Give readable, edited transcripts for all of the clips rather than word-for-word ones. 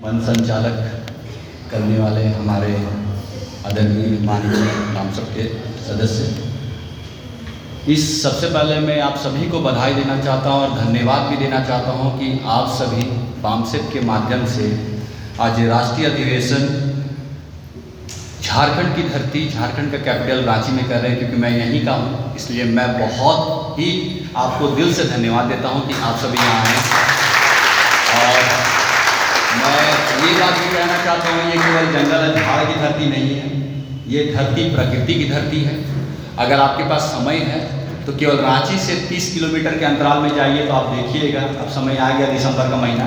One संचालक करने वाले हमारे आदरणीय माननीय रामसभा के सदस्य, इस सबसे पहले मैं आप सभी को बधाई देना चाहता हूं और धन्यवाद भी देना चाहता हूं कि आप सभी बामसेप के माध्यम से आज राष्ट्रीय अधिवेशन झारखंड की धरती, झारखंड का कैपिटल रांची में कर रहे हैं, क्योंकि मैं यहीं का हूं। इसलिए मैं बहुत ही आपको दिल से धन्यवाद देता हूं कि आप सभी यहाँ आए। और मैं ये बात भी कहना चाहता हूँ, ये केवल जंगल झाड़ की धरती नहीं है, ये धरती प्रकृति की धरती है। अगर आपके पास समय है तो केवल रांची से 30 किलोमीटर के अंतराल में जाइए तो आप देखिएगा, अब समय आ गया दिसंबर का महीना,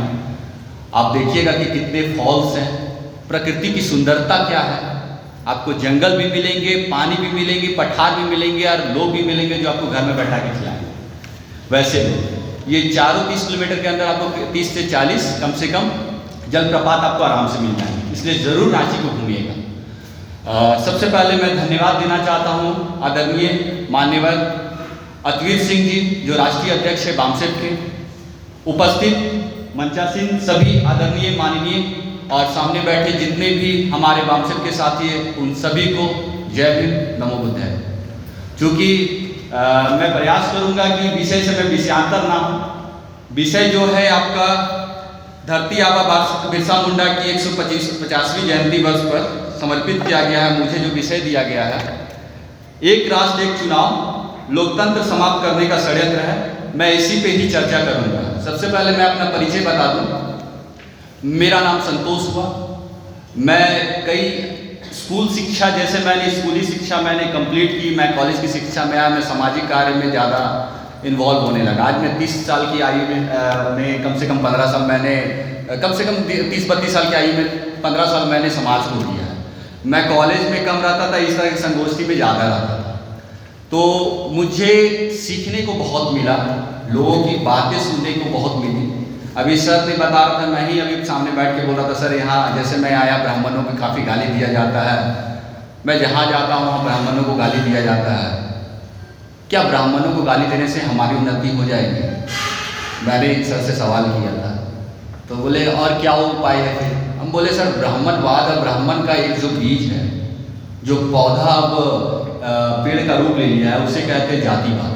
आप देखिएगा कि कितने फॉल्स हैं, प्रकृति की सुंदरता क्या है। आपको जंगल भी मिलेंगे, पानी भी मिलेंगे, पठार भी मिलेंगे और लोग भी मिलेंगे जो आपको घर में बैठा के खिलाएंगे। वैसे ये चारों 30 किलोमीटर के अंदर आपको 30 से 40 कम से कम जलप्रपात आपको आराम से मिल जाएंगे, इसलिए ज़रूर रांची को घूमिएगा। सबसे पहले मैं धन्यवाद देना चाहता हूँ आदरणीय मान्यवर अतवीर सिंह जी, जो राष्ट्रीय अध्यक्ष है बामसेप के, उपस्थित मंचासीन सभी आदरणीय माननीय और सामने बैठे जितने भी हमारे बामसेप के साथी हैं, उन सभी को जय भीम, नमो बुद्धाय। चूँकि मैं प्रयास करूँगा कि विषय से मैं विषयांतर ना हूँ। विषय जो है आपका धरती आबा बिरसा मुंडा की 150वीं जयंती वर्ष पर समर्पित किया गया है। मुझे जो विषय दिया गया है, एक राष्ट्र एक चुनाव, लोकतंत्र समाप्त करने का षड्यंत्र है। मैं इसी पे ही चर्चा करूंगा। सबसे पहले मैं अपना परिचय बता दूं। मेरा नाम संतोष हुआ। मैं कई स्कूल शिक्षा, जैसे मैंने स्कूली शिक्षा मैंने कंप्लीट की, मैं कॉलेज की शिक्षा में आया, मैं सामाजिक कार्य में ज़्यादा इन्वॉल्व होने लगा। आज मैं 30 साल की आयु में कम से कम 15 साल मैंने, कम से कम 30-32 साल की आयु में 15 साल मैंने समाज को दिया है। मैं कॉलेज में कम रहता था, इस तरह की संगोष्ठी में ज़्यादा रहता था, तो मुझे सीखने को बहुत मिला, लोगों की बातें सुनने को बहुत मिली। अभी सर ने बता रहा था, मैं ही अभी सामने बैठ के बोल रहा था, सर यहाँ जैसे मैं आया ब्राह्मणों को काफ़ी गाली दिया जाता है, मैं जहाँ जाता हूँ वहाँ ब्राह्मणों को गाली दिया जाता है, क्या ब्राह्मणों को गाली देने से हमारी उन्नति हो जाएगी? मैंने सर से सवाल किया था, तो बोले और क्या उपाय है फिर? हम बोले सर ब्राह्मणवाद और ब्राह्मण का एक जो बीज है, जो पौधा अब पेड़ का रूप ले लिया है, उसे कहते हैं जातिवाद।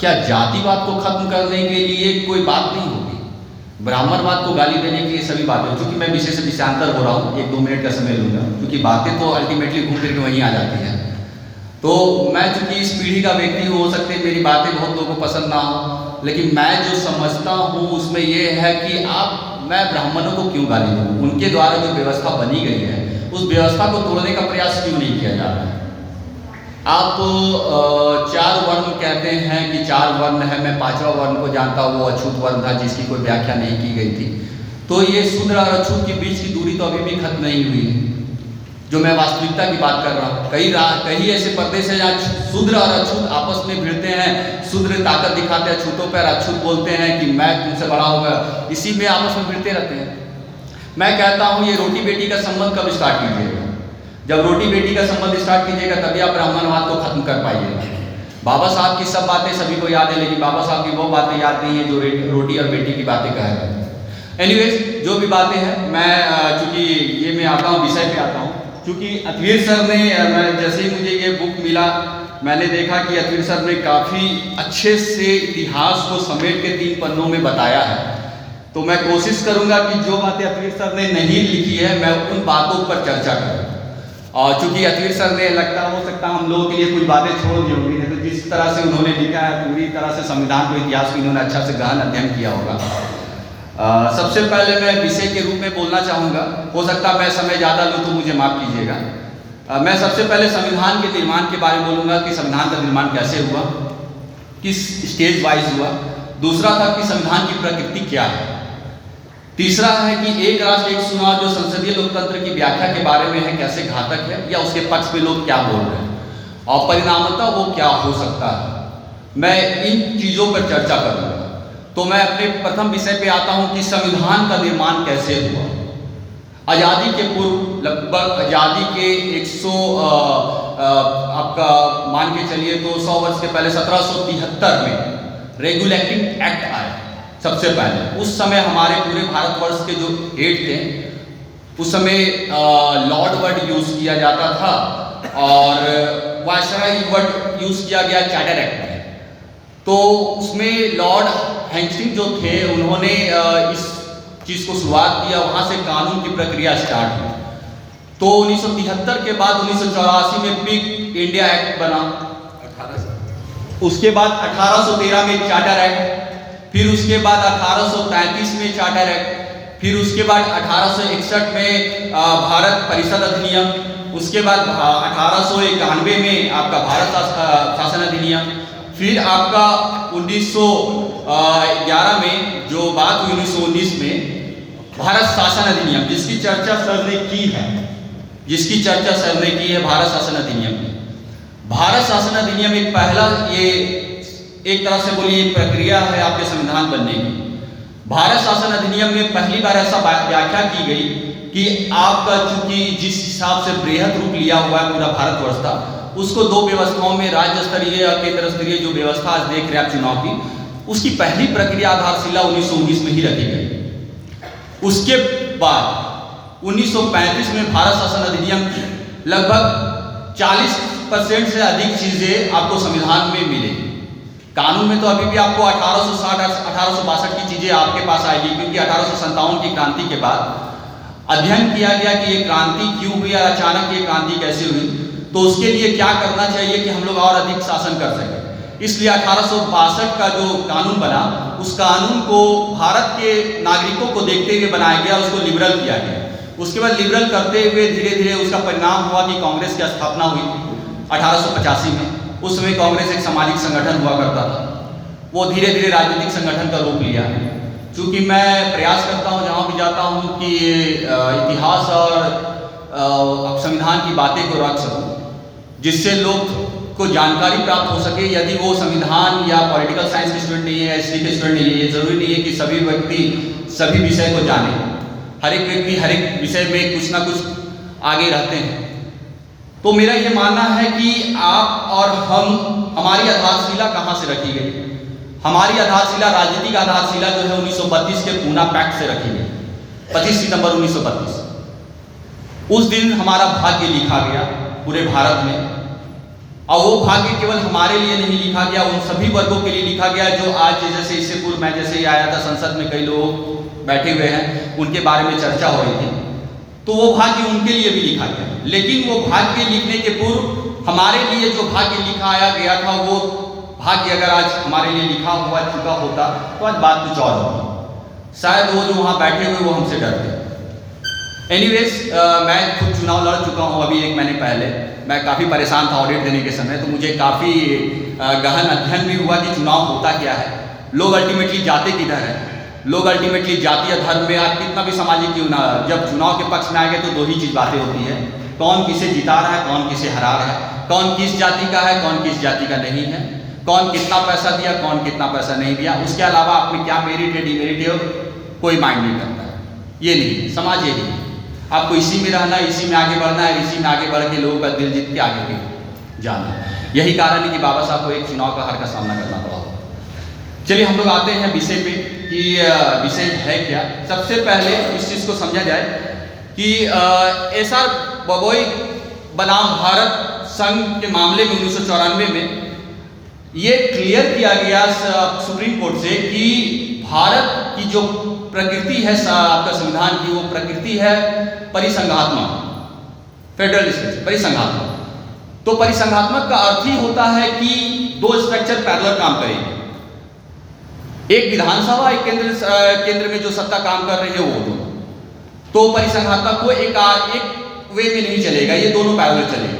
क्या जातिवाद को खत्म करने के लिए कोई बात नहीं होगी? ब्राह्मणवाद को गाली देने की ये सभी बातें, क्योंकि मैं विषय से विषयांतर हो रहा हूँ, 1-2 मिनट का समय लूँगा, क्योंकि बातें तो अल्टीमेटली घूम फिर के वहीं आ जाती हैं। तो मैं चूँकि इस पीढ़ी का व्यक्ति हूँ, हो सकते मेरी बातें बहुत लोगों को पसंद ना हो, लेकिन मैं जो समझता हूँ उसमें ये है कि मैं ब्राह्मणों को क्यों गाली दूँ? उनके द्वारा जो व्यवस्था बनी गई है, उस व्यवस्था को तोड़ने का प्रयास क्यों नहीं किया जा रहा है? आप 4 वर्ण कहते हैं कि 4 वर्ण है, मैं 5वां वर्ण को जानता हूँ, वो अछूत वर्ण था जिसकी कोई व्याख्या नहीं की गई थी। तो ये शूद्र और अछूत के बीच की दूरी तो अभी भी खत्म नहीं हुई है, जो मैं वास्तविकता की बात कर रहा हूँ। कई ऐसे प्रदेश हैं जहाँ शूद्र और अछूत आपस में भिड़ते हैं, शूद्र ताकत दिखाते हैं अछूतों पर, अछूत बोलते हैं कि मैं तुमसे बड़ा होगा, इसी में आपस में भिड़ते रहते हैं। मैं कहता हूँ ये रोटी बेटी का संबंध कब स्टार्ट कीजिएगा? जब रोटी बेटी का संबंध स्टार्ट कीजिएगा तभी आप ब्राह्मणवाद को खत्म कर पाइएगा। बाबा साहब की सब बातें सभी को याद है, लेकिन बाबा साहब की वो बातें याद नहीं है जो रोटी और बेटी की बातें कह रहे हैं। एनीवेज, जो भी बातें हैं, मैं चूँकि ये मैं आता हूँ, विषय पे आता हूँ। क्योंकि अतवीर सर ने, जैसे ही मुझे ये बुक मिला, मैंने देखा कि अतवीर सर ने काफ़ी अच्छे से इतिहास को समेट के 3 पन्नों में बताया है। तो मैं कोशिश करूँगा कि जो बातें अतवीर सर ने नहीं लिखी है, मैं उन बातों पर चर्चा करूँ। और चूँकि अतवीर सर ने हो सकता हम लोगों के लिए कुछ बातें छोड़ दी होंगी, नहीं तो जिस तरह से उन्होंने लिखा है, पूरी तरह से संविधान को, इतिहास को इन्होंने अच्छा से गहन अध्ययन किया होगा। सबसे पहले मैं विषय के रूप में बोलना चाहूँगा, हो सकता मैं समय ज़्यादा लूँ तो मुझे माफ़ कीजिएगा। मैं सबसे पहले संविधान के निर्माण के बारे में बोलूँगा कि संविधान का निर्माण कैसे हुआ, किस स्टेज वाइज हुआ। दूसरा था कि संविधान की प्रकृति क्या है। तीसरा है कि एक राष्ट्र एक चुनाव जो संसदीय लोकतंत्र की व्याख्या के बारे में है, कैसे घातक है या उसके पक्ष में लोग क्या बोल रहे हैं और परिणामतः वो क्या हो सकता है। मैं इन चीज़ों पर चर्चा करूँगा। तो मैं अपने प्रथम विषय पे आता हूँ कि संविधान का निर्माण कैसे हुआ। आज़ादी के पूर्व, लगभग आज़ादी के 100 आपका मान के चलिए तो 100 वर्ष के पहले 1773 में रेगुलेटिंग एक्ट आया। सबसे पहले उस समय हमारे पूरे भारतवर्ष के जो हेड थे, उस समय लॉर्ड वर्ड यूज किया जाता था और वायसराय वर्ड यूज किया गया चार्टर एक्ट में। तो उसमें लॉर्ड हेस्टिंग्स जो थे उन्होंने इस चीज़ को शुरुआत किया, वहाँ से कानून की प्रक्रिया स्टार्ट हुई। तो 1973 के बाद 1984 में बिग इंडिया एक्ट बना, उसके बाद 1813 में चार्टर एक्ट, फिर उसके बाद 1833 में चार्टर एक्ट, फिर उसके बाद 1861 में भारत परिषद अधिनियम, उसके बाद 1891 में आपका भारत शासन अधिनियम, फिर आपका 1911 में जो बात हुई 1919 में भारत शासन अधिनियम, जिसकी चर्चा सर ने की है, भारत शासन अधिनियम में। भारत शासन अधिनियम एक पहला, ये एक तरह से बोलिए प्रक्रिया है आपके संविधान बनने की। भारत शासन अधिनियम में पहली बार ऐसा व्याख्या की गई कि आपका चूंकि जिस हिसाब से बृहद रूप लिया हुआ है पूरा भारतवर्ष था, उसको दो व्यवस्थाओं में, राज्य स्तरीय और केंद्र स्तरीय जो व्यवस्था आज देख रहे हैं आप चुनाव की, उसकी पहली प्रक्रिया आधारशिला 1919 में ही रखी गई। उसके बाद 1935 में भारत शासन अधिनियम लगभग 40% से अधिक चीजें आपको संविधान में मिलेगी। कानून में तो अभी भी आपको 1860 1862 की चीजें आपके पास आएगी, क्योंकि 1857 की क्रांति के बाद अध्ययन किया गया कि ये क्रांति क्यों हुई और अचानक ये क्रांति कैसे हुई, तो उसके लिए क्या करना चाहिए कि हम लोग और अधिक शासन कर सकें। इसलिए 1862 का जो कानून बना, उस कानून को भारत के नागरिकों को देखते हुए बनाया गया, उसको लिबरल किया गया। उसके बाद लिबरल करते हुए धीरे धीरे उसका परिणाम हुआ कि कांग्रेस की स्थापना हुई 1885 में। उस समय कांग्रेस एक सामाजिक संगठन हुआ करता था, वो धीरे धीरे राजनीतिक संगठन का रूप लिया। क्योंकि मैं प्रयास करता हूँ जहाँ भी जाता हूँ कि इतिहास और संविधान की बातें को रख सकूँ, जिससे लोग को जानकारी प्राप्त हो सके। यदि वो संविधान या पॉलिटिकल साइंस के स्टूडेंट नहीं है, हिस्ट्री के स्टूडेंट नहीं है, ये जरूरी नहीं है कि सभी व्यक्ति सभी विषय को जाने। हर एक व्यक्ति हर एक विषय में कुछ ना कुछ आगे रहते हैं। तो मेरा ये मानना है कि आप और हम, हमारी आधारशिला कहाँ से रखी गई? हमारी आधारशिला, राजनीतिक आधारशिला जो है 1932 के पूना पैक्ट से रखी गई, 25 सितंबर 1932। उस दिन हमारा भाग्य लिखा गया पूरे भारत में, और वो भाग्य केवल हमारे लिए नहीं लिखा गया, उन सभी वर्गों के लिए लिखा गया जो आज, जैसे इससे पूर्व मैं जैसे आया था, संसद में कई लोग बैठे हुए हैं, उनके बारे में चर्चा हो रही थी, तो वो भाग्य उनके लिए भी लिखा गया। लेकिन वो भाग्य लिखने के पूर्व हमारे लिए जो भाग्य लिखाया गया था, वो भाग्य अगर आज हमारे लिए लिखा हुआ चुका होता तो आज बात कुछ और होती। शायद वो जो वहाँ बैठे हुए वो हमसे डरते। एनीवेज, मैं खुद चुनाव लड़ चुका हूँ अभी 1 महीने पहले। मैं काफ़ी परेशान था ऑडिट देने के समय, तो मुझे काफ़ी गहन अध्ययन भी हुआ कि चुनाव होता क्या है, लोग अल्टीमेटली जाते किधर है, लोग अल्टीमेटली जातीय धर्म में, आज कितना भी सामाजिक क्यों ना, जब चुनाव के पक्ष में आएंगे तो दो ही चीज़ बातें होती है, कौन किसे जिता रहा है, कौन किसे हरा रहा है, कौन किस जाति का है, कौन किस जाति का नहीं है, कौन कितना पैसा दिया, कौन कितना पैसा नहीं दिया। उसके अलावा आपने क्या मेरिट है, डिमेरिट है, कोई माइंड नहीं करता है। ये नहीं, समाज ये नहीं, आपको इसी में रहना है, इसी में आगे बढ़ना है, इसी में आगे बढ़ के लोगों का दिल जीत के आगे भी जाना है। यही कारण है कि बाबा साहब को एक चुनाव का हार का सामना करना पड़ा। चलिए हम लोग आते हैं विषय पे कि विषय है क्या। सबसे पहले इस चीज़ को समझा जाए कि एसआर बबोई बनाम भारत संघ के मामले में 1994 में ये क्लियर किया गया सुप्रीम कोर्ट से कि भारत की जो प्रकृति है आपका संविधान की, वो प्रकृति है परिसंघात्मक, फेडरलिस्ट, परिसंघात्मक। तो परिसंघात्मक का अर्थ ही होता है कि दो स्ट्रक्चर पैरेलल काम करेंगे, एक विधानसभा, एक केंद्र में जो सत्ता काम कर रही है वो दोनों। तो परिसंघात्मक को एक वे में नहीं चलेगा, ये दोनों पैरेलल चलेगा।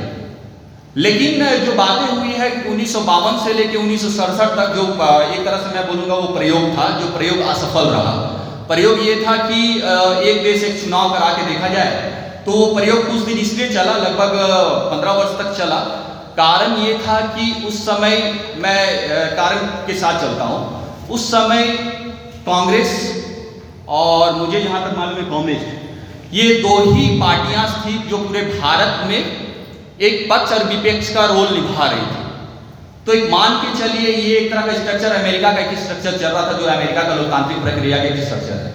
लेकिन जो बातें हुई है 1952 से लेकर 1967 तक, जो एक तरह से मैं बोलूँगा वो प्रयोग था, जो प्रयोग असफल रहा। प्रयोग ये था कि एक देश एक चुनाव करा के देखा जाए, तो वो प्रयोग कुछ दिन इसलिए चला, लगभग 15 वर्ष तक चला। कारण ये था कि उस समय, मैं कारण के साथ चलता हूँ, उस समय कांग्रेस और मुझे जहाँ तक मालूम है कांग्रेस, ये दो ही पार्टियां थी जो पूरे भारत में एक पक्ष और विपक्ष का रोल निभा रही थी। तो एक मान के चलिए ये एक तरह का स्ट्रक्चर अमेरिका का एक स्ट्रक्चर चल रहा था, जो अमेरिका का लोकतांत्रिक प्रक्रिया का एक स्ट्रक्चर है,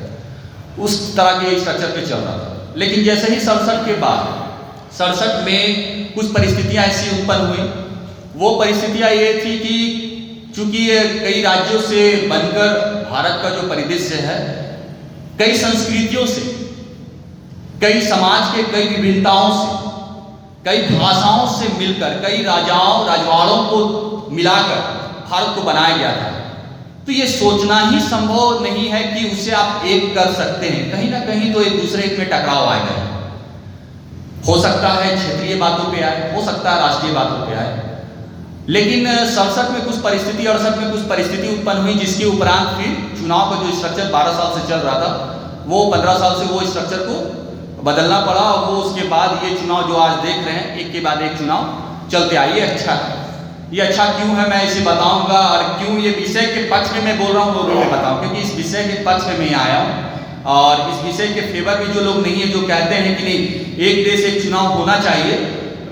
उस तरह के स्ट्रक्चर पे चल रहा था। लेकिन जैसे ही 67 के बाद 67 में कुछ परिस्थितियां ऐसी उत्पन्न हुई। वो परिस्थितियां ये थी कि चूंकि ये कई राज्यों से बनकर भारत का जो परिदृश्य है, कई संस्कृतियों से, कई समाज के कई विभिन्नताओं से, कई भाषाओं से मिलकर, कई राजाओं राजवाड़ों को मिलाकर भारत को बनाया गया था। तो ये सोचना ही संभव नहीं है कि उसे आप एक कर सकते हैं। कहीं ना कहीं तो एक दूसरे में टकराव आएगा। हो सकता है क्षेत्रीय बातों पे आए, हो सकता है राष्ट्रीय बातों पे आए, लेकिन 67 में कुछ परिस्थिति, 68 में कुछ परिस्थिति उत्पन्न हुई, जिसके उपरांत फिर चुनाव का जो स्ट्रक्चर 12 साल से चल रहा था, वो 15 साल से वो स्ट्रक्चर को बदलना पड़ा। और वो उसके बाद ये चुनाव जो आज देख रहे हैं, एक के बाद एक चुनाव चलते आए। ये अच्छा है। ये अच्छा क्यों है मैं इसे बताऊंगा, और क्यों ये विषय के पक्ष में मैं बोल रहा हूँ वो भी मैं बताऊँ, क्योंकि इस विषय के पक्ष में मैं आया हूँ। और इस विषय के फेवर में जो लोग नहीं है, जो कहते हैं कि नहीं एक देश एक चुनाव होना चाहिए,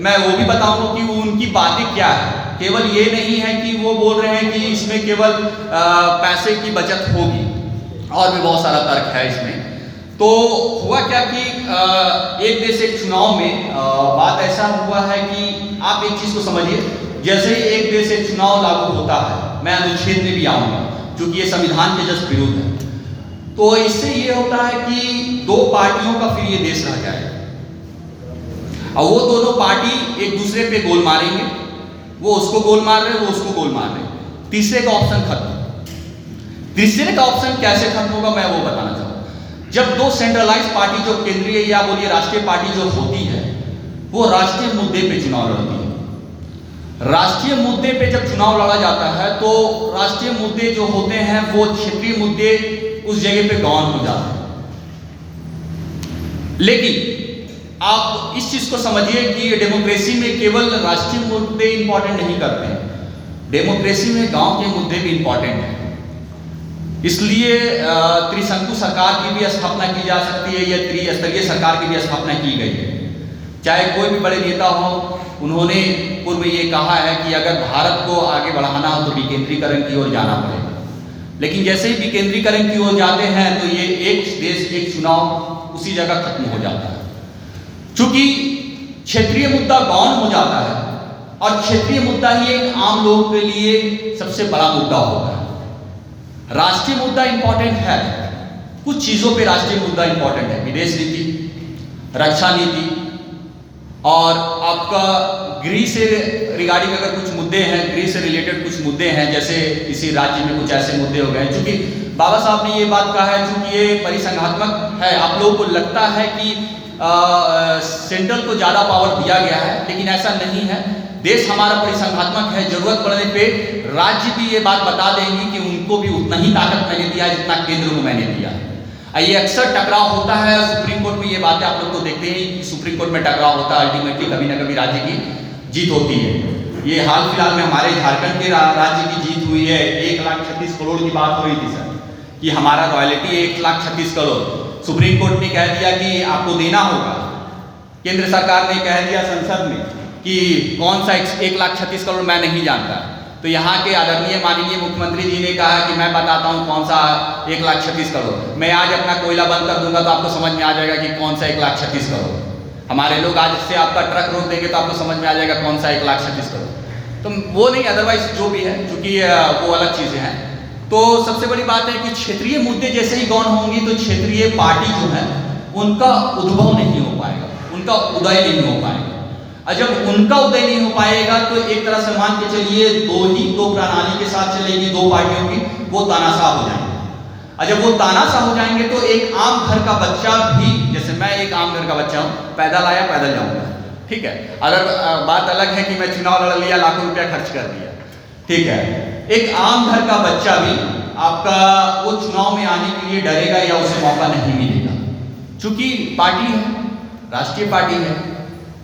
मैं वो भी बताऊंगा कि वो उनकी बातें क्या है। केवल ये नहीं है कि वो बोल रहे हैं कि इसमें केवल पैसे की बचत होगी, और भी बहुत सारा तर्क है इसमें। तो हुआ क्या कि एक देश एक चुनाव में बात ऐसा हुआ है कि आप एक चीज को समझिए, जैसे ही एक देश एक चुनाव लागू होता है, मैं अनुच्छेद में भी आऊंगा क्योंकि ये संविधान के जस्ट विरुद्ध है, तो इससे ये होता है कि दो पार्टियों का फिर ये देश रह जाएगा, और वो दोनों पार्टी एक दूसरे पे गोल मारेंगे। वो उसको गोल मार रहे हैं, वो उसको गोल मार रहे हैं। तीसरे का ऑप्शन खत्म। तीसरे का ऑप्शन कैसे खत्म होगा मैं वो बताना चाहूँगा। जब दो सेंट्रलाइज पार्टी, जो केंद्रीय या बोलिए राष्ट्रीय पार्टी जो होती है, वो राष्ट्रीय मुद्दे पे चुनाव लड़ती है। राष्ट्रीय मुद्दे पे जब चुनाव लड़ा जाता है तो राष्ट्रीय मुद्दे जो होते हैं वो क्षेत्रीय मुद्दे उस जगह पे गौन हो जाते हैं। लेकिन आप इस चीज को समझिए कि डेमोक्रेसी में केवल राष्ट्रीय मुद्दे इंपॉर्टेंट नहीं करते हैं, डेमोक्रेसी में गांव के मुद्दे भी इंपॉर्टेंट हैं। इसलिए त्रिशंकु सरकार की भी स्थापना की जा सकती है, या त्रिस्तरीय सरकार की भी स्थापना की गई है। चाहे कोई भी बड़े नेता हो, उन्होंने पूर्व में ये कहा है कि अगर भारत को आगे बढ़ाना हो तो विकेंद्रीकरण की ओर जाना पड़ेगा। लेकिन जैसे ही विकेंद्रीकरण की ओर जाते हैं तो ये एक देश एक चुनाव उसी जगह खत्म हो जाता है। चूंकि क्षेत्रीय मुद्दा गौण हो जाता है, और क्षेत्रीय मुद्दा ही एक आम लोगों के लिए सबसे बड़ा मुद्दा होता है। राष्ट्रीय मुद्दा इंपॉर्टेंट है, कुछ चीजों पे राष्ट्रीय मुद्दा इंपॉर्टेंट है, विदेश नीति, रक्षा नीति, और आपका गृह से रिगार्डिंग अगर कुछ मुद्दे हैं, गृह से रिलेटेड कुछ मुद्दे हैं, जैसे किसी राज्य में कुछ ऐसे मुद्दे हो गए। चूंकि बाबा साहब ने ये बात कहा है, चूंकि ये परिसंघात्मक है, आप लोगों को लगता है कि सेंट्रल को ज्यादा पावर दिया गया है, लेकिन ऐसा नहीं है। देश हमारा परिसंघात्मक है, जरूरत पड़ने पे राज्य भी ये बात बता देंगे कि उनको भी उतना ही ताकत मैंने दिया है जितना केंद्र को मैंने दिया है। ये अक्सर टकराव होता है, सुप्रीम कोर्ट में ये बातें आप लोग तो देखते हैं कि सुप्रीम कोर्ट में टकराव होता है, अल्टीमेटली कभी ना कभी राज्य की जीत होती है। ये हाल फिलहाल में हमारे झारखंड के राज्य की जीत हुई है, 1,36 करोड़ की बात हो रही थी सर, कि हमारा रॉयल्टी 1,36 करोड़। सुप्रीम कोर्ट ने कह दिया कि आपको देना होगा, केंद्र सरकार ने कह दिया संसद में कि कौन सा 1,36 करोड़ मैं नहीं जानता। तो यहाँ के आदरणीय माननीय मुख्यमंत्री जी ने कहा कि मैं बताता हूँ कौन सा 1,36 करोड़। मैं आज अपना कोयला बंद कर दूंगा तो आपको समझ में आ जाएगा कि कौन सा 1,36 करोड़। हमारे लोग आज से आपका ट्रक रोक देंगे तो आपको समझ में आ जाएगा कौन सा 1,36 करोड़। तो वो नहीं, अदरवाइज जो भी है, क्योंकि वो अलग चीजें हैं। तो सबसे बड़ी बात है कि क्षेत्रीय मुद्दे जैसे ही गौण होंगी तो क्षेत्रीय पार्टी जो है उनका उद्भव नहीं हो पाएगा, उनका उदय नहीं हो पाएगा। और जब उनका उदय नहीं हो पाएगा तो एक तरह से मान के चलिए दो प्रणाली के साथ चलेगी, दो पार्टियों की, वो तानाशाह हो जाएंगे। और जब वो तानाशाह हो जाएंगे तो एक आम घर का बच्चा भी, जैसे मैं एक आम घर का बच्चा हूँ, पैदल आया पैदल जाऊंगा, ठीक है। अगर बात अलग है कि मैं चुनाव लड़ लिया, लाखों रुपया खर्च कर दिया, ठीक है। एक आम घर का बच्चा भी आपका वो चुनाव में आने के लिए डरेगा या उसे मौका नहीं मिलेगा, क्योंकि पार्टी है, राष्ट्रीय पार्टी है।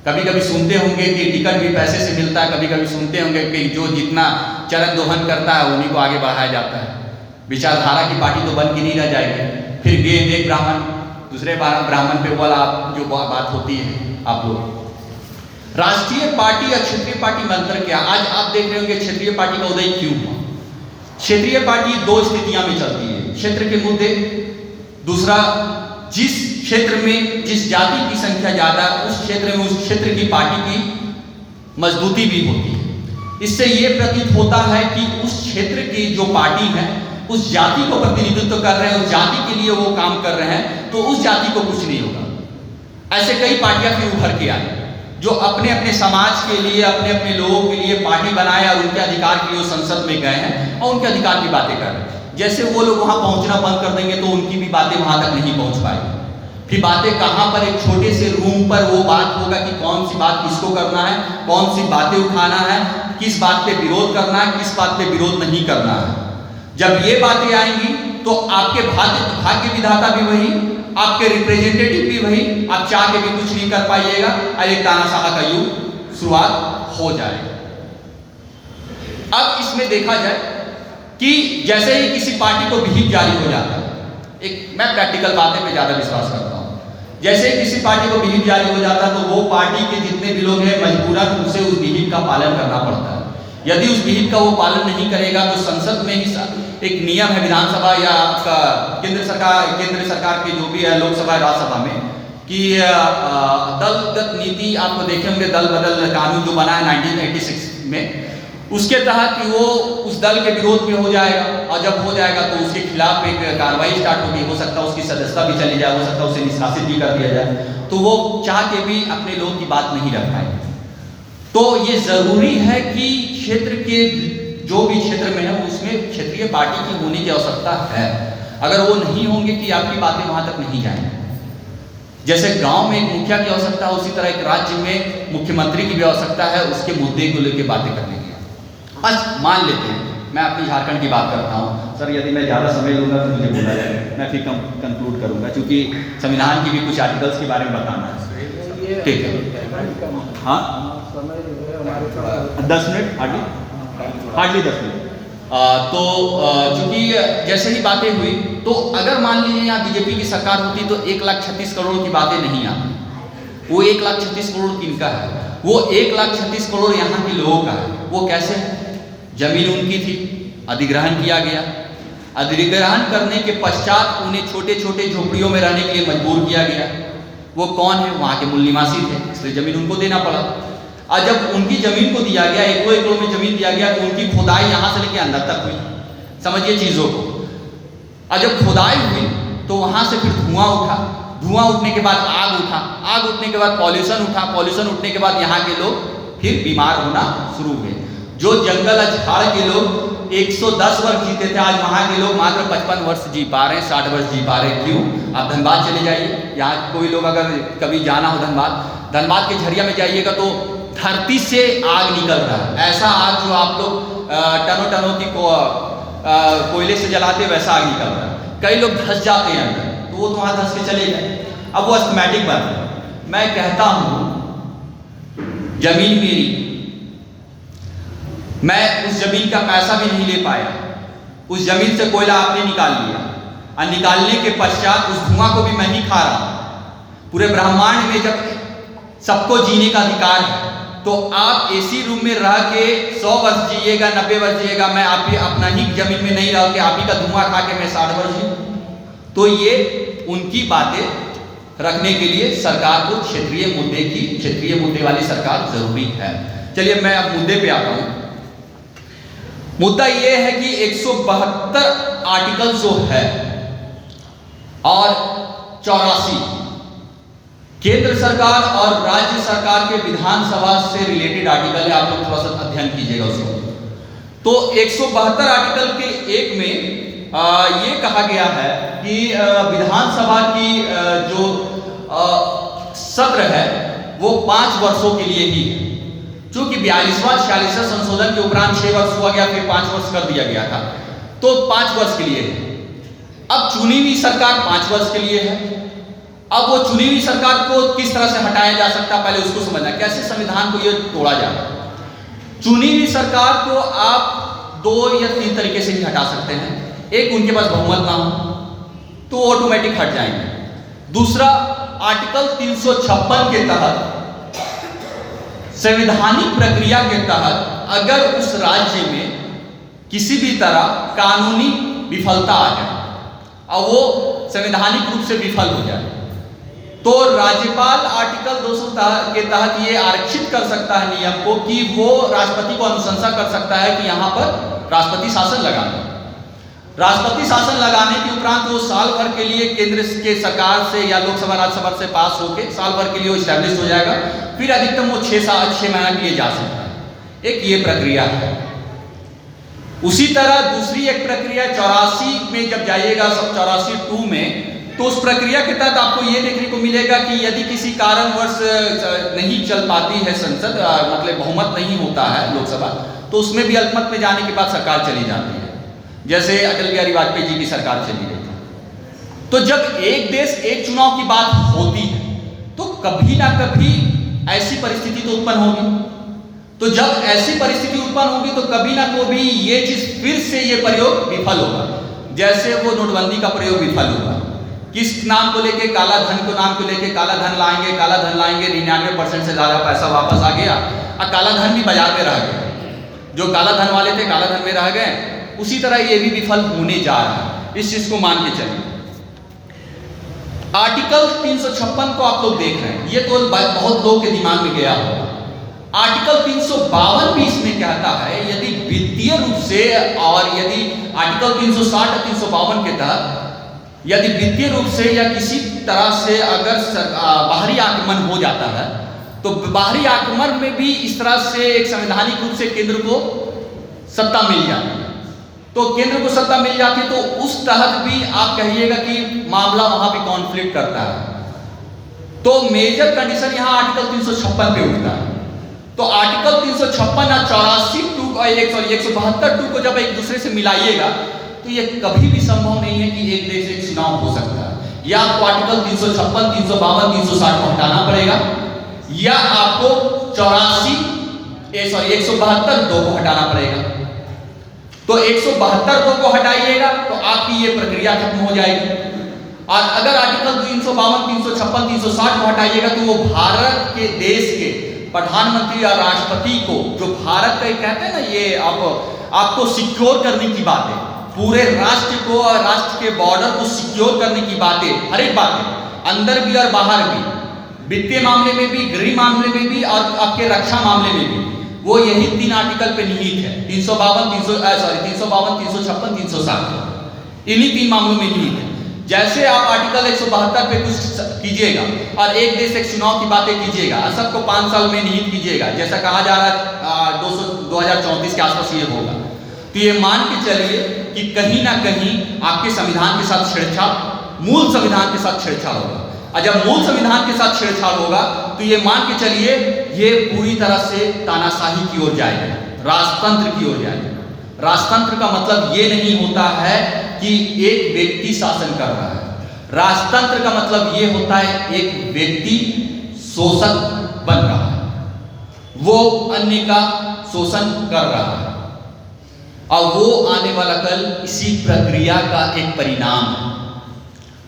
कभी कभी सुनते होंगे कि टिकट भी पैसे से मिलता है, कभी कभी सुनते होंगे कि जो जितना चरण दोहन करता है उन्हीं को आगे बढ़ाया जाता है। विचारधारा की पार्टी तो बन के नहीं रह जाएगी। फिर एक ब्राह्मण दूसरे ब्राह्मण पे वाला जो बात होती है आप लोग, राष्ट्रीय पार्टी या क्षेत्रीय पार्टी में अंतर क्या? आज आप देख रहे होंगे क्षेत्रीय पार्टी का उदय क्यों हुआ। क्षेत्रीय पार्टी दो स्थितियां में चलती है, क्षेत्र के मुद्दे, दूसरा जिस क्षेत्र में जिस जाति की संख्या ज्यादा है उस क्षेत्र में उस क्षेत्र की पार्टी की मजबूती भी होती है। इससे यह प्रतीत होता है कि उस क्षेत्र की जो पार्टी है उस जाति को प्रतिनिधित्व कर रहे हैं, उस जाति के लिए वो काम कर रहे हैं, तो उस जाति को कुछ नहीं होगा। ऐसे कई पार्टियां फिर उभर के आई जो अपने अपने समाज के लिए, अपने अपने लोगों के लिए पार्टी बनाए और उनके अधिकार के लिए संसद में गए हैं और उनके अधिकार की बातें कर रहे हैं। जैसे वो लोग वहां पहुंचना बंद कर देंगे तो उनकी भी बातें वहां तक नहीं पहुंच पाएगी। फिर बातें कहां पर, एक छोटे से रूम पर वो बात होगा कि कौन सी बात किसको करना है, कौन सी बातें उठाना है, किस बात पे विरोध करना है, किस बात पे विरोध नहीं करना है। जब ये बातें आएंगी तो आपके भाग्य विधाता भी वही, आपके रिप्रेजेंटेटिव भी वही, आप चाह के भी कुछ नहीं कर पाइएगा और एक तानाशाह का युग शुरुआत हो जाएगा। अब इसमें देखा जाए कि जैसे ही किसी पार्टी को विहिप जारी हो जाता है, मैं प्रैक्टिकल बातें पे ज्यादा विश्वास करता हूं, जैसे ही किसी पार्टी को विहिप जारी हो जाता है तो वो पार्टी के जितने भी लोग हैं मजबूरन उसे उस विहिप का पालन करना पड़ता है। यदि उस विहिप का वो पालन नहीं करेगा तो संसद में ही एक नियम है, विधानसभा या केंद्र सरकार के जो भी है लोकसभा राज्यसभा में, कि दलगत नीति आपको देखे होंगे, दल बदल कानून जो बना है 1986 में, उसके तहत कि वो उस दल के विरोध में हो जाएगा और जब हो जाएगा तो उसके खिलाफ एक कार्रवाई स्टार्ट होगी, हो सकता है उसकी सदस्यता भी चली जाए, हो सकता है उसे निष्कासित भी कर दिया जाए, तो वो चाह के भी अपने लोग की बात नहीं रख पाएंगे। तो ये जरूरी है कि क्षेत्र के जो भी क्षेत्र में है उसमें क्षेत्रीय पार्टी की होने की आवश्यकता है। अगर वो नहीं होंगे कि आपकी बातें वहां तक नहीं जाएंगी। जैसे गांव में एक मुखिया की आवश्यकता है उसी तरह एक राज्य में मुख्यमंत्री की भी आवश्यकता है उसके मुद्दे को लेकर बातें करने की। बस मान लेते हैं मैं अपनी झारखंड की बात करता हूँ सर, यदि मैं ज़्यादा समय लूँगा तो मुझे बोला जाए, मैं फिर कंक्लूड करूँगा क्योंकि संविधान की भी कुछ आर्टिकल्स के बारे में बताना है। ठीक है, हाँ 10 मिनट हार्डली 10 मिनट। तो चूंकि जैसे ही बातें हुई तो अगर मान लीजिए यहाँ बीजेपी की सरकार होती तो 1,36 करोड़ की बातें नहीं आती। वो 1,36 करोड़ किनका है? वो 1,36 करोड़ यहाँ के लोगों का है। वो कैसे है? जमीन उनकी थी, अधिग्रहण किया गया, अधिग्रहण करने के पश्चात उन्हें छोटे छोटे झोपड़ियों में रहने के लिए मजबूर किया गया। वो कौन है? वहाँ के मूल निवासी थे, इसलिए जमीन उनको देना पड़ा। और जब उनकी जमीन को दिया गया, एक एकड़ों में जमीन दिया गया, तो उनकी खुदाई यहाँ से लेके अंदर तक हुई। समझिए चीजों को। और जब खुदाई हुई तो वहां से फिर धुआं उठा, धुआं उठने के बाद आग उठा, आग उठने के बाद पॉल्यूशन उठा, पॉल्यूशन उठने के बाद यहाँ के लोग फिर बीमार होना शुरू हुए। जो जंगल झाड़ के लोग 110 वर्ष जीते थे, आज वहाँ के लोग मात्र 55 वर्ष जी पा रहे हैं, 60 वर्ष जी पा रहे हैं। क्यों? आप धनबाद चले जाइए, यहाँ कोई लोग अगर कभी जाना हो धनबाद के झरिया में जाइएगा तो धरती से आग निकल रहा है। ऐसा आग जो आप लोग टनों टनों की कोयले से जलाते वैसा आग निकल रहा है। कई लोग धंस जाते हैं अंदर, तो वो वहां धंस के चले गए। अब वो अस्थमैटिक बन गया। मैं कहता हूं जमीन मेरी, मैं उस जमीन का पैसा भी नहीं ले पाया, उस जमीन से कोयला आपने निकाल लिया और निकालने के पश्चात उस धुआं को भी मैं ही खा रहा हूं। पूरे ब्रह्मांड में जब सबको जीने का अधिकार है तो आप एसी रूम में रह के 100 वर्ष जिएगा, 90 वर्ष जिएगा, मैं आप ही अपना ही जमीन में नहीं रह के आप ही का धुआं खा के मैं 60 वर्ष जीऊं। तो ये उनकी बातें रखने के लिए सरकार को क्षेत्रीय मुद्दे वाली सरकार जरूरी है। चलिए मैं अब मुद्दे पे आता हूं। मुद्दा ये है कि 172 आर्टिकल जो है और 84 केंद्र सरकार और राज्य सरकार के विधानसभा से रिलेटेड आर्टिकल है। आप लोग थोड़ा सा अध्ययन कीजिएगा उसको। तो 172 आर्टिकल के एक में ये कहा गया है कि विधानसभा की जो सत्र है वो 5 वर्षों के लिए ही है। चूंकि 42वां 46वां संशोधन के उपरांत 6 वर्ष हुआ गया, फिर 5 वर्ष कर दिया गया था, तो 5 वर्ष के लिए है। अब चुनी हुई सरकार 5 वर्ष के लिए है। अब वो चुनी हुई सरकार को किस तरह से हटाया जा सकता है, पहले उसको समझना। कैसे संविधान को ये तोड़ा जाए? चुनी हुई सरकार को आप 2 या 3 तरीके से ही हटा सकते हैं। एक, उनके पास बहुमत ना हो तो ऑटोमेटिक हट जाएंगे। दूसरा, आर्टिकल 356 के तहत संवैधानिक प्रक्रिया के तहत अगर उस राज्य में किसी भी तरह कानूनी विफलता आ जाए और वो संवैधानिक रूप से विफल हो जाए, तो राज्यपाल आर्टिकल 200 के तहत ये आरक्षित कर सकता है नियम को कि वो राष्ट्रपति को अनुशंसा कर सकता है कि यहाँ पर राष्ट्रपति शासन लगाना। राष्ट्रपति शासन लगाने के उपरांत वो साल भर के लिए केंद्र के सरकार से या लोकसभा राज्यसभा से पास होके साल भर के लिए वो स्टैब्लिश हो जाएगा। फिर अधिकतम वो 6 महीना के लिए जा सकता है। एक ये प्रक्रिया है। उसी तरह दूसरी एक प्रक्रिया 84 में जब जाइएगा, सब 84(2) में, तो उस प्रक्रिया के तहत आपको ये देखने को मिलेगा कि यदि किसी कारणवश नहीं चल पाती है संसद, मतलब बहुमत नहीं होता है लोकसभा, तो उसमें भी अल्पमत में जाने के बाद सरकार चली जाती है, जैसे अटल बिहारी वाजपेयी जी की सरकार चली गई थी। तो जब एक देश एक चुनाव की बात होती है तो कभी ना कभी ऐसी परिस्थिति तो उत्पन्न होगी। तो जब ऐसी परिस्थिति उत्पन्न होगी तो कभी ना कभी ये चीज फिर से ये प्रयोग विफल होगा, जैसे वो नोटबंदी का प्रयोग विफल हुआ। किस नाम को लेके? काला धन को नाम को लेके काला धन लाएंगे, 99% से ज्यादा पैसा वापस आ गया और काला धन भी बाजार में रह गया। जो काला धन वाले थे काला धन में रह गए। उसी तरह ये भी विफल होने जा रहा है, इस चीज को मान के चलिए। आर्टिकल 356 को आप लोग देख रहे हैं, ये तो बहुत लोग के दिमाग में गया होगा। आर्टिकल 352 भी इसमें कहता है यदि वित्तीय रूप से, और यदि आर्टिकल 360 और 352 के तहत यदि वित्तीय रूप से या किसी तरह से अगर बाहरी आक्रमण हो जाता है, तो बाहरी आक्रमण में भी इस तरह से एक संवैधानिक रूप से केंद्र को सत्ता मिल जाती है। तो केंद्र को सत्ता मिल जाती है तो उस तहत भी आप कहिएगा कि मामला वहां भी कॉन्फ्लिक्ट करता है। तो मेजर कंडीशन यहां आर्टिकल 356 पे उठता है। तो आर्टिकल 356 और 172 को जब एक दूसरे से मिलाइएगा तो ये कभी भी संभव नहीं है कि एक देश एक चुनाव हो सकता है। या आपको आर्टिकल 356, 352, 360 को हटाना पड़ेगा, या आपको 172(2) को हटाना पड़ेगा। तो 172(2) को हटाइएगा तो आपकी ये प्रक्रिया खत्म हो जाएगी। और अगर आर्टिकल 352, 356, 360 को हटाइएगा तो वो भारत के देश के प्रधानमंत्री और राष्ट्रपति को, जो भारत का कहते हैं ना, ये आपको सिक्योर करने की बात है, पूरे राष्ट्र को और राष्ट्र के बॉर्डर को सिक्योर करने की बातें, हर एक बातें, अंदर भी और बाहर भी, वित्तीय मामले में भी, गृह मामले में भी और आपके रक्षा मामले में भी, वो यही 3 आर्टिकल पे निहित है। 352, 356, 360 इन्हीं 3 मामलों में निहित है। जैसे आप आर्टिकल 172 पे कुछ कीजिएगा और एक देश एक चुनाव की बातें कीजिएगा, सबको 5 साल में निहित कीजिएगा, जैसा कहा जा रहा है 2034 के आसपास ये होगा, तो ये मान के चलिए कि कहीं ना कहीं आपके संविधान के साथ छेड़छाड़, मूल संविधान के साथ छेड़छाड़ होगा। और जब मूल संविधान के साथ छेड़छाड़ होगा तो ये मान के चलिए ये पूरी तरह से तानाशाही की ओर जाएगा, राजतंत्र की ओर जाएगा। राजतंत्र का मतलब ये नहीं होता है कि एक व्यक्ति शासन कर रहा है। राजतंत्र का मतलब ये होता है एक व्यक्ति शोषक बन रहा है, वो अन्य का शोषण कर रहा है, और वो आने वाला कल इसी प्रक्रिया का एक परिणाम है।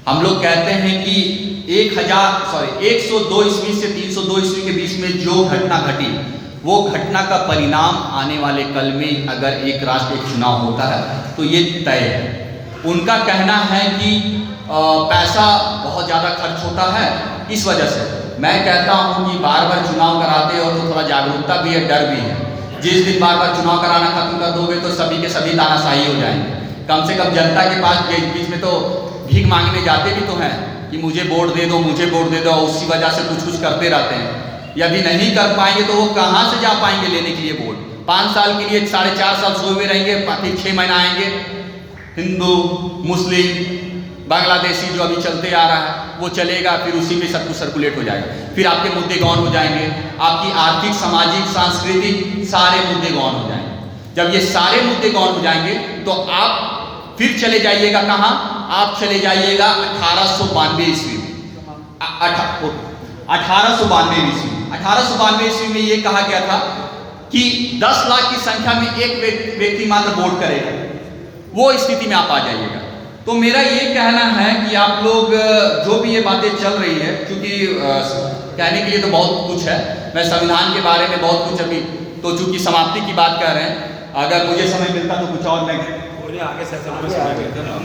हम लोग कहते हैं कि 102 ईस्वी से 302 ईस्वी के बीच में जो घटना घटी, वो घटना का परिणाम आने वाले कल में अगर एक राष्ट्र एक चुनाव होता है तो ये तय है। उनका कहना है कि पैसा बहुत ज़्यादा खर्च होता है, इस वजह से मैं कहता हूँ कि बार बार चुनाव कराते हो तो थोड़ा जागरूकता भी है, डर भी है। जिस दिन बार बार चुनाव कराना खत्म कर दोगे तो सभी के सभी तानाशाही हो जाएंगे। कम से कम जनता के पास बीच में तो भीख मांगने जाते भी तो हैं कि मुझे वोट दे दो, मुझे वोट दे दो, उसी वजह से कुछ कुछ करते रहते हैं। यदि नहीं कर पाएंगे तो वो कहाँ से जा पाएंगे लेने के लिए वोट? 5 साल के लिए 4.5 साल सोए हुए रहेंगे, फिर 6 महीना आएंगे। हिंदू, मुस्लिम, बांग्लादेशी जो अभी चलते आ रहा है वो चलेगा, फिर उसी में सब कुछ सर्कुलेट हो जाएगा। फिर आपके मुद्दे गौन हो जाएंगे, आपकी आर्थिक, सामाजिक, सांस्कृतिक सारे मुद्दे गौन हो जाएंगे। जब ये सारे मुद्दे गौन हो जाएंगे तो आप फिर चले जाइएगा कहाँ? आप चले जाइएगा 1892 ईस्वी में। 1892 ईस्वी 1892 ईस्वी में ये कहा गया था कि 10 लाख की संख्या में एक व्यक्ति मात्र वोट करेगा। वो स्थिति में आप आ जाइएगा। तो मेरा ये कहना है कि आप लोग जो भी ये बातें चल रही है, क्योंकि कहने के लिए तो बहुत कुछ है, मैं संविधान के बारे में बहुत कुछ अभी तो चूंकि समाप्ति की बात कर रहे हैं, अगर मुझे समय मिलता तो कुछ और मैं आगे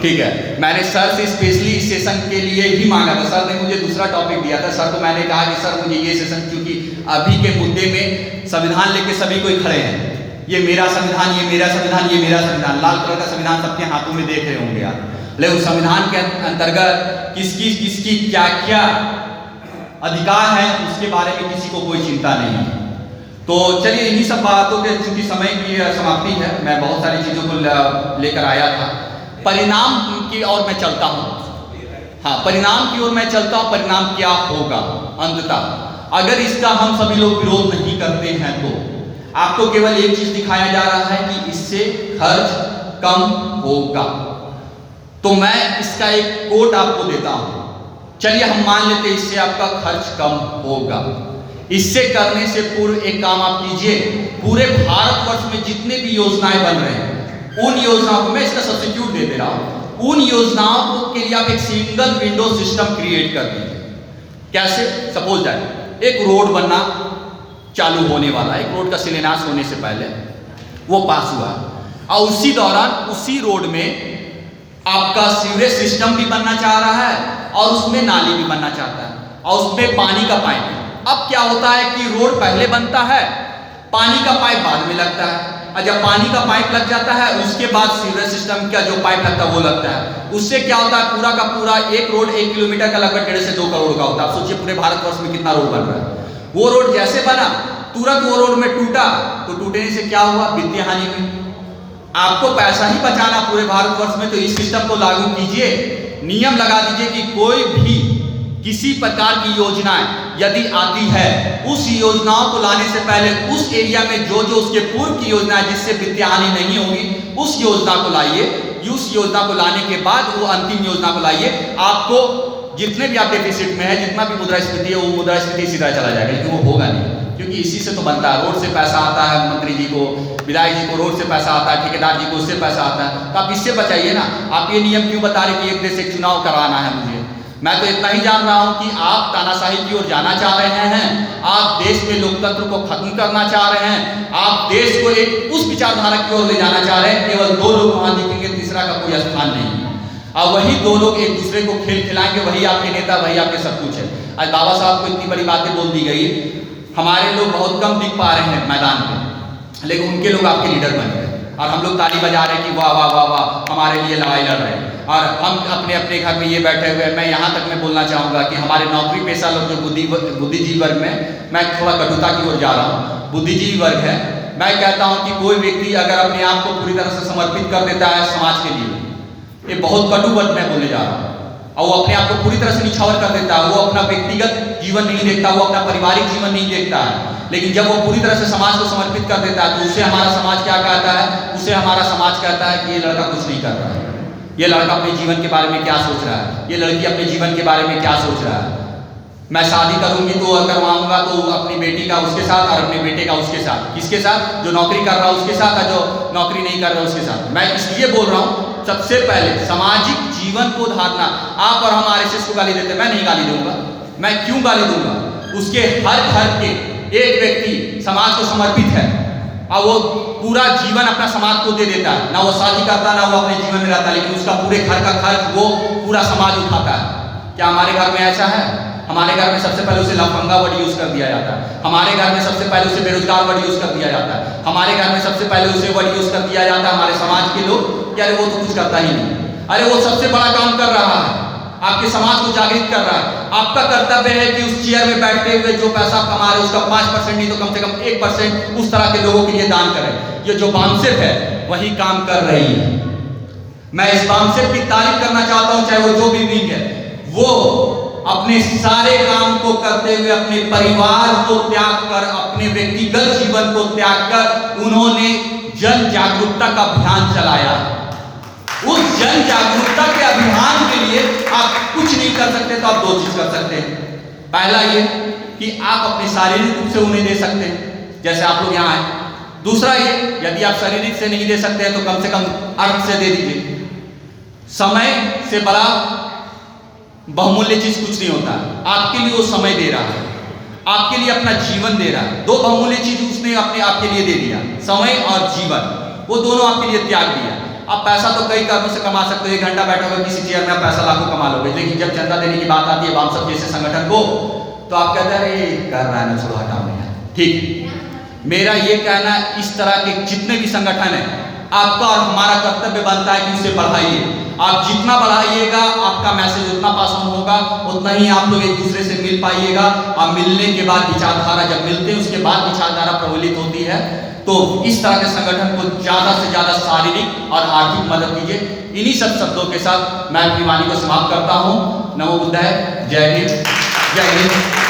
ठीक है। मैंने सर से स्पेशली इस सेशन के लिए ही मांगा था, सर ने मुझे दूसरा टॉपिक दिया था। सर को मैंने कहा कि सर मुझे ये सेशन, क्योंकि अभी के मुद्दे में संविधान लेके सभी कोई खड़े हैं, ये मेरा संविधान, ये मेरा संविधान, ये मेरा संविधान, लाल कलर का संविधान सबके हाथों में देख रहे होंगे आप, लेकिन संविधान के अंतर्गत किसकी क्या क्या अधिकार है उसके बारे में किसी को कोई चिंता नहीं है। तो चलिए इन्हीं सब बातों के, चूंकि समय की समाप्ति है, मैं बहुत सारी चीज़ों को लेकर आया था। परिणाम की ओर मैं चलता हूँ, हाँ परिणाम की ओर मैं चलता हूँ। परिणाम क्या होगा अंततः, अगर इसका हम सभी लोग विरोध नहीं करते हैं तो आपको केवल एक चीज दिखाया जा रहा है कि इससे खर्च कम होगा। तो मैं इसका एक कोट आपको देता हूं, चलिए हम मान लेते हैं इससे आपका खर्च कम होगा। इससे करने से पूर्व एक काम आप कीजिए, पूरे भारतवर्ष में जितने भी योजनाएं बन रहे हैं उन योजनाओं को, मैं इसका सब्स्टिट्यूट दे दे रहा हूं, उन योजनाओं के लिए आप एक सिंगल विंडो सिस्टम क्रिएट कर दीजिए। कैसे? सपोज दैट एक रोड बनना चालू होने वाला है, एक रोड का शिलान्यास होने से पहले वो पास हुआ, और उसी दौरान उसी रोड में आपका सीवरेज सिस्टम भी बनना चाह रहा है और उसमें नाली भी बनना चाहता है और उसमें पानी का पाइप। अब क्या होता है कि रोड पहले बनता है, पानी का पाइप बाद में लगता है, और जब पानी का पाइप लग जाता है उसके बाद सीवरेज सिस्टम का जो पाइप लगता है वो लगता है। उससे क्या होता है, पूरा का पूरा एक रोड 1 किलोमीटर का लगभग 1.5 से 2 करोड़ का होता है। आप सोचिए पूरे भारतवर्ष में कितना रोड बन रहा है। वो रोड जैसे बना तुरंत वो रोड में टूटा, तो टूटने से क्या हुआ, वित्तीय हानि हुई। आपको पैसा ही बचाना पूरे भारतवर्ष में, तो इस सिस्टम को लागू कीजिए, नियम लगा दीजिए कि कोई भी किसी प्रकार की योजनाएं यदि आती है, उस योजनाओं को लाने से पहले उस एरिया में जो जो उसके पूर्व की योजना है जिससे वित्तीय हानि नहीं होगी, उस योजना को लाइए। उस योजना को लाने के बाद वो अंतिम योजना को लाइए। आपको जितने भी आप डेफिसिट में है, जितना भी मुद्रास्फीति है, वो मुद्रास्फीति सीधा चला जाएगा, लेकिन वो होगा नहीं, क्योंकि इसी से तो बनता है। रोड से पैसा आता है मंत्री जी को, विधायक जी को रोड से पैसा आता है, ठेकेदार जी को उससे पैसा आता है, तो आप इससे बचाइए ना। आप ये नियम क्यों बता रहे कि एक देश एक चुनाव कराना है मुझे? मैं तो इतना ही जान रहा हूं कि आप तानाशाही की ओर जाना चाह रहे हैं, आप देश में लोकतंत्र को खत्म करना चाह रहे हैं, आप देश को एक उस विचारधारा की ओर ले जाना चाह रहे हैं, केवल 2 लोग वहां दिखेंगे, तीसरा का कोई स्थान नहीं, और वही 2 लोग एक दूसरे को खेल खिलाएंगे, वही आपके नेता, वही आपके सब कुछ है। आज बाबा साहब को इतनी बड़ी बातें बोल दी गई, हमारे लोग बहुत कम दिख पा रहे हैं मैदान में, लेकिन उनके लोग आपके लीडर बन गए, और हम लोग ताली बजा रहे हैं कि वाह वाह वाह वाह हमारे लिए लड़ाई लड़ रहे हैं, और हम अपने अपने घर में ये बैठे हुए हैं। मैं यहाँ तक मैं बोलना चाहूँगा कि हमारे नौकरी पेशा लोग जो बुद्धिजीवी वर्ग में, मैं थोड़ा कटुता की ओर जा रहा हूँ, बुद्धिजीवी वर्ग है, मैं कहता हूँ कि कोई व्यक्ति अगर अपने आप को पूरी तरह से समर्पित कर देता है समाज के लिए, ये बहुत कटु वर्ड मैं बोलने जा रहा हूँ, और वो अपने आप को पूरी तरह से निछावर कर देता है, वो अपना व्यक्तिगत जीवन नहीं देखता, वो अपना पारिवारिक जीवन नहीं देखता है, लेकिन जब वो पूरी तरह से समाज को समर्पित कर देता है तो उसे हमारा समाज क्या कहता है? उसे हमारा समाज कहता है कि ये लड़का कुछ नहीं कर रहा है, ये लड़का अपने जीवन के बारे में क्या सोच रहा है, ये लड़की अपने जीवन के बारे में क्या सोच रहा है। मैं शादी करूंगी तो करवाऊंगा तो अपनी बेटी का उसके साथ और अपने बेटे का उसके साथ, किसके साथ? जो नौकरी कर रहा है उसके साथ और जो नौकरी नहीं कर रहा है उसके साथ। मैं इसलिए बोल रहा हूँ, सबसे पहले सामाजिक जीवन को धारना। आप और हम RSS को गाली देते हैं, मैं नहीं गाली दूंगा। मैं क्यों गाली दूंगा? उसके हर घर के एक व्यक्ति समाज को समर्पित है और वो पूरा जीवन अपना समाज को दे देता है, ना वो शादी करता ना वो अपने जीवन में रहता, लेकिन उसका पूरे घर का खर्च वो पूरा समाज उठाता है। क्या हमारे घर में ऐसा है? हमारे घर में सबसे पहले उसे लफंगा वर्ड यूज कर दिया जाता है, हमारे घर में सबसे पहले उसे बेरोजगार वर्ड यूज कर दिया जाता है, हमारे घर में सबसे पहले उसे वर्ड यूज कर दिया जाता है हमारे समाज के लोग कि अरे वो तो कुछ करता ही नहीं, अरे वो सबसे बड़ा काम कर रहा है, आपके समाज को जागृत कर रहा है। आपका कर्तव्य है कि उस चेयर में बैठते हुए जो पैसा कमा रहे उसका 5% नहीं तो कम से कम 1% उस तरह के लोगों के लिए दान करें। ये जो बामसेफ है वही काम कर रही है। मैं इस बामसेफ की तारीफ करना चाहता हूं, चाहे वो जो भी विंग है, वो अपने सारे काम को करते हुए अपने परिवार को त्याग कर, अपने व्यक्तिगत जीवन को त्याग कर उन्होंने जन जागरूकता का अभियान चलाया। उस जन जागरूकता के अभियान के लिए आप कुछ नहीं कर सकते तो आप 2 चीज कर सकते हैं। पहला ये कि आप अपने शारीरिक रूप से उन्हें दे सकते हैं, जैसे आप लोग यहाँ आए। दूसरा ये, यदि आप शारीरिक से नहीं दे सकते हैं तो कम से कम अर्थ से दे दीजिए। समय से बड़ा बहुमूल्य चीज कुछ नहीं होता। आपके लिए वो समय दे रहा है, आपके लिए अपना जीवन दे रहा है। दो बहुमूल्य चीज उसने अपने आपके लिए दे दिया, समय और जीवन, वो दोनों आपके लिए त्याग दिया। आप पैसा तो कई कारणों से कमा सकते हो, 1 घंटा बैठोगे किसी चेयर में आप पैसा लाखों कमा लोगे, लेकिन जब चंदा देने की बात आती है हम सब जैसे संगठन को, तो आप कहते हैं अरे कर रहा है ना, छोड़ो हटाओ नहीं। ठीक है, मेरा ये कहना इस तरह के जितने भी संगठन है, आपका और हमारा कर्तव्य बनता है कि उसे बढ़ाइए। आप जितना बढ़ाइएगा आपका मैसेज उतना पास ऑन होगा, उतना ही आप लोग एक दूसरे से मिल पाइएगा। और मिलने के बाद विचारधारा, जब मिलते हैं उसके बाद विचारधारा प्रबलित होती है। तो इस तरह के संगठन को ज्यादा से ज्यादा शारीरिक और आर्थिक मदद कीजिए। इन्हीं सब शब्दों के साथ मैं अपनी वाणी को समाप्त करता हूँ। नमो बुद्धाय, जय हिंद, जय हिंद।